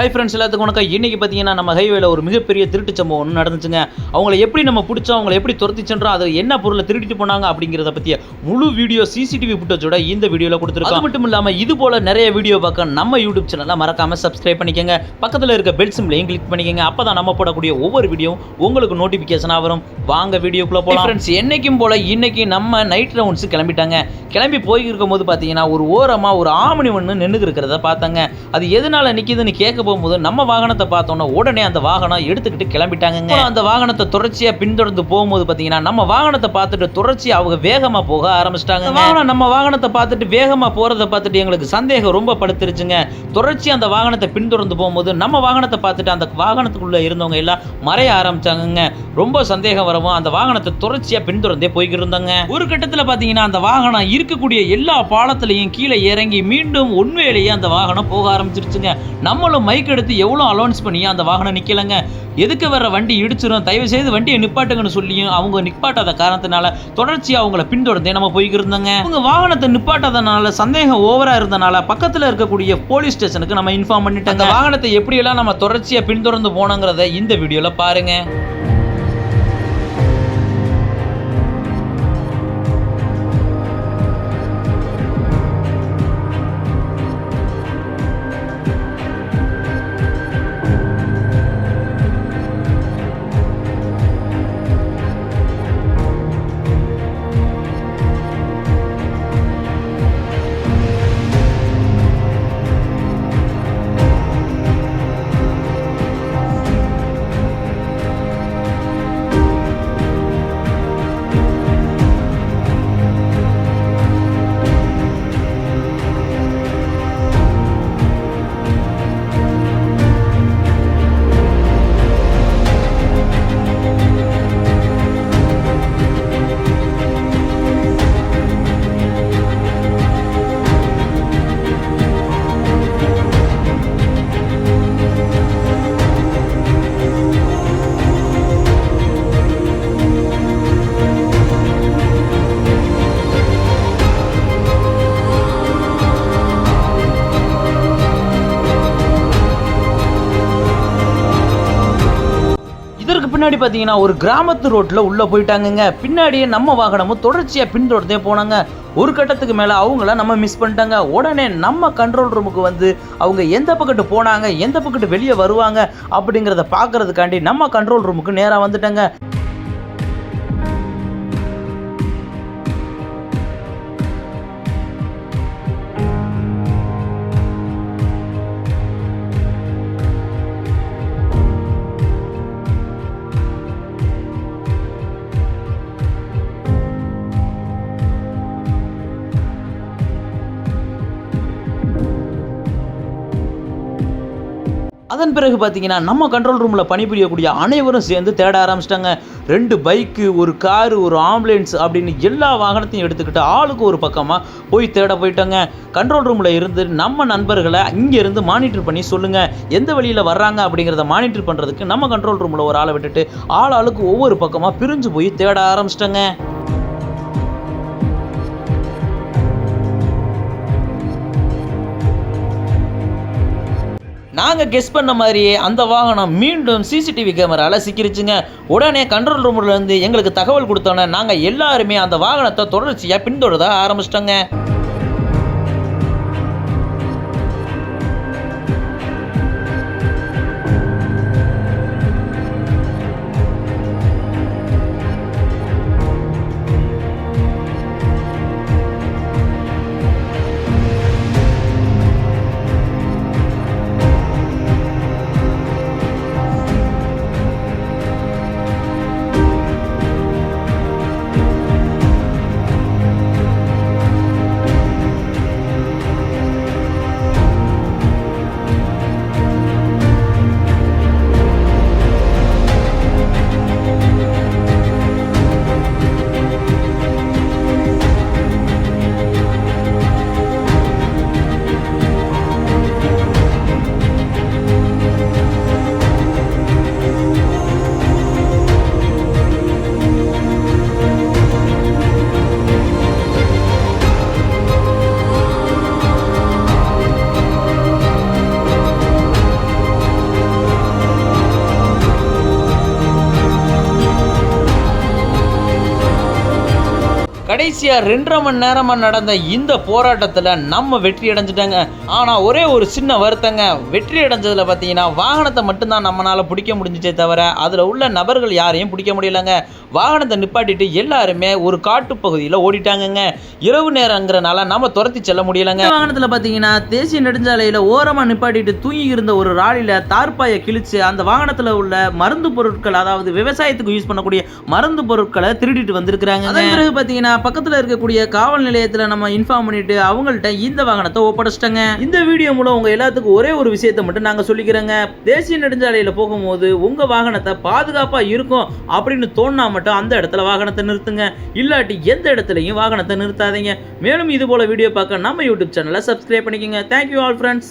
Hi friends, எல்லாத்துக்கும் வணக்கம். இன்றைக்கி பார்த்தீங்கன்னா நம்ம ஹைவேல ஒரு மிகப்பெரிய திருட்டு சம்பவம் ஒன்று நடந்துச்சுங்க. அவங்கள எப்படி நம்ம பிடிச்சோம், அவங்கள எப்படி துரத்தி சென்றோம், அது என்ன பொருளை திருடிட்டு போனாங்க அப்படிங்கிறத பற்றிய முழு வீடியோ சிசிடிவி ஃபுட்டேஜோட இந்த வீடியோவில் கொடுத்துருக்கோம். அது மட்டும் இல்லாமல் இது போல் நிறைய வீடியோ பார்க்க நம்ம யூடியூப் சேனலை மறக்காமல் சப்ஸ்கிரைப் பண்ணிக்கோங்க. பக்கத்தில் இருக்க பெல் சிம்லையும் கிளிக் பண்ணிக்கோங்க. அப்போ தான் நம்ம போடக்கூடிய ஒவ்வொரு வீடியோ உங்களுக்கு நோட்டிஃபிகேஷனாக வரும். வாங்க வீடியோக்குள்ளே போகலாம். ஃப்ரெண்ட்ஸ், என்றைக்கும் போல் இன்றைக்கி நம்ம நைட் ரவுண்ட்ஸ் கிளம்பிட்டாங்க. கிளம்பி போயிருக்கும் போது பார்த்தீங்கன்னா ஒரு ஓரமாக ஒரு ஆமணி ஒன்று நின்று இருக்கிறத பார்த்தாங்க. அது எதனால் நிற்கிதுன்னு கேட்க போகும்போது நம்ம வாகனத்தை பார்த்தோன்னா உடனே அந்த வாகனம் எடுத்துக்கிட்டு கிளம்பிட்டாங்க. அந்த வாகனத்தை தொடர்ச்சியாக பின்தொடர்ந்து போகும்போது பார்த்தீங்கன்னா நம்ம வாகனத்தை பார்த்துட்டு தொடர்ச்சியாக அவங்க வேகமாக போக ஆரம்பிச்சிட்டாங்க. நம்ம வாகனத்தை பார்த்துட்டு வேகமாக போகிறத பார்த்துட்டு எங்களுக்கு சந்தேகம் ரொம்ப படுத்துருச்சுங்க. தொடர்ச்சியாக அந்த வாகனத்தை பின்தொடர்ந்து போகும்போது நம்ம வாகனத்தை பார்த்துட்டு அந்த வாகனத்துக்குள்ளே இருந்தவங்க எல்லாம் மறைய ஆரம்பிச்சாங்க. ரொம்ப சந்தேகம் வரவும் அந்த வாகனத்தை தொடர்ச்சியாக பின்தொடர்ந்தே போய்கிட்டு இருந்தாங்க. ஒரு கட்டத்தில் பார்த்தீங்கன்னா அந்த வாகனம் இருக்கக்கூடிய எல்லா பாலத்திலையும் கீழே இறங்கி மீண்டும் உண்மையிலேயே அந்த வாகனம் போக ஆரம்பிச்சிருச்சுங்க. நம்மளும் மைக் எடுத்து எவ்வளோ அலௌன்ஸ் பண்ணி அந்த வாகனம் நிற்கலைங்க. எதுக்கு வர வண்டி இடிச்சிடும், தயவு செய்து வண்டியை நிப்பாட்டுங்கன்னு சொல்லியும் அவங்க நிப்பாட்டாத காரணத்தினால தொடர்ச்சியாக அவங்கள பின்தொடர்ந்தே நம்ம போய்கிட்டு இருந்தாங்க. அவங்க வாகனத்தை நிப்பாட்டாதனால சந்தேகம் ஓவரா இருந்தனால பக்கத்தில் இருக்கக்கூடிய போலீஸ் ஸ்டேஷனுக்கு நம்ம இன்ஃபார்ம் பண்ணிட்டாங்க. வாகனத்தை எப்படியெல்லாம் நம்ம தொடர்ச்சியாக பின்தொடர்ந்து போனோங்கிறத இந்த வீடியோவில் பாருங்க. பின்னாடி பார்த்தீங்கன்னா ஒரு கிராமத்து ரோட்டில் உள்ளே போயிட்டாங்கங்க. பின்னாடியே நம்ம வாகனமும் தொடர்ச்சியாக பின்தொடர்ந்தே போனாங்க. ஒரு கட்டத்துக்கு மேலே அவங்கள நம்ம மிஸ் பண்ணிட்டாங்க. உடனே நம்ம கண்ட்ரோல் ரூமுக்கு வந்து அவங்க எந்த பக்கத்து போனாங்க, எந்த பக்கத்து வெளியே வருவாங்க அப்படிங்கிறத பார்க்கறதுக்காண்டி நம்ம கண்ட்ரோல் ரூமுக்கு நேராக வந்துட்டாங்க. அதன் பிறகு பார்த்தீங்கன்னா நம்ம கண்ட்ரோல் ரூமில் பணிபுரியக்கூடிய அனைவரும் சேர்ந்து தேட ஆரம்பிச்சிட்டாங்க. 2 பைக்கு, ஒரு காரு, ஒரு ஆம்புலன்ஸ் அப்படின்னு எல்லா வாகனத்தையும் எடுத்துக்கிட்டு ஆளுக்கு ஒரு பக்கமாக போய் தேட போயிட்டாங்க. கண்ட்ரோல் ரூமில் இருந்து நம்ம நண்பர்களை இங்கேருந்து மானிட்டர் பண்ணி சொல்லுங்கள், எந்த வழியில் வர்றாங்க அப்படிங்கிறத மானிட்டர் பண்ணுறதுக்கு நம்ம கண்ட்ரோல் ரூமில் ஒரு ஆளை விட்டுட்டு ஆளுக்கு ஒவ்வொரு பக்கமாக பிரிஞ்சு போய் தேட ஆரம்பிச்சிட்டாங்க. நாங்கள் கெஸ் பண்ண மாதிரியே அந்த வாகனம் மீண்டும் சிசிடிவி கேமராவில் சிக்கிருச்சுங்க. உடனே கண்ட்ரோல் ரூம்லேருந்து எங்களுக்கு தகவல் கொடுத்தோன்னே நாங்கள் எல்லாருமே அந்த வாகனத்தை தொடர்ச்சியாக பின்தொடர ஆரம்பிச்சிட்டோங்க. கடைசியா 2.5 மணி நேரமா நடந்த இந்த போராட்டத்துல நம்ம வெற்றி அடைஞ்சிட்டாங்க. ஆனா ஒரே ஒரு சின்ன வருத்தங்க, வெற்றி அடைஞ்சதுல பாத்தீங்கன்னா வாகனத்தை மட்டும்தான் நம்மளால பிடிக்க முடிஞ்சிச்சே தவிர அதுல உள்ள நபர்கள் யாரையும் பிடிக்க முடியலங்க. வாகனத்தை நிப்பாட்டிட்டு எல்லாருமே ஒரு காட்டு பகுதியில் ஓடிட்டாங்கங்க. இரவு நேரங்கிறனால நம்ம துரத்தி செல்ல முடியலங்க. வாகனத்துல பாத்தீங்கன்னா தேசிய நெடுஞ்சாலையில ஓரமா நிப்பாட்டிட்டு தூங்கி இருந்த ஒரு ராலில தார்பாயை கிழிச்சு அந்த வாகனத்துல உள்ள மருந்து பொருட்கள், அதாவது விவசாயத்துக்கு யூஸ் பண்ணக்கூடிய மருந்து பொருட்களை திருடிட்டு வந்திருக்காங்க. அதன் பிறகு பாத்தீங்கன்னா பக்கத்துல இருக்கக்கூடிய காவல் நிலையத்துல நம்ம இன்ஃபார்ம் பண்ணிட்டு அவங்கள்ட்ட இந்த வாகனத்தை ஒப்படைச்சிட்டாங்க. இந்த வீடியோ மூலம் உங்க எல்லாத்துக்கும் ஒரே ஒரு விஷயத்தை மட்டும் நாங்க சொல்லிக்கிறோங்க. தேசிய நெடுஞ்சாலையில போகும்போது உங்க வாகனத்தை பாதுகாப்பா இருக்கும் அப்படின்னு தோணா மட்டும் அந்த இடத்துல வாகனத்தை நிறுத்துங்க. இல்லாட்டி எந்த இடத்துலையும் வாகனத்தை நிறுத்தாதீங்க. மேலும் இது போல வீடியோ பார்க்க நம்ம யூடியூப் சேனலை சப்ஸ்கிரைப் பண்ணிக்கோங்க. Thank you all friends.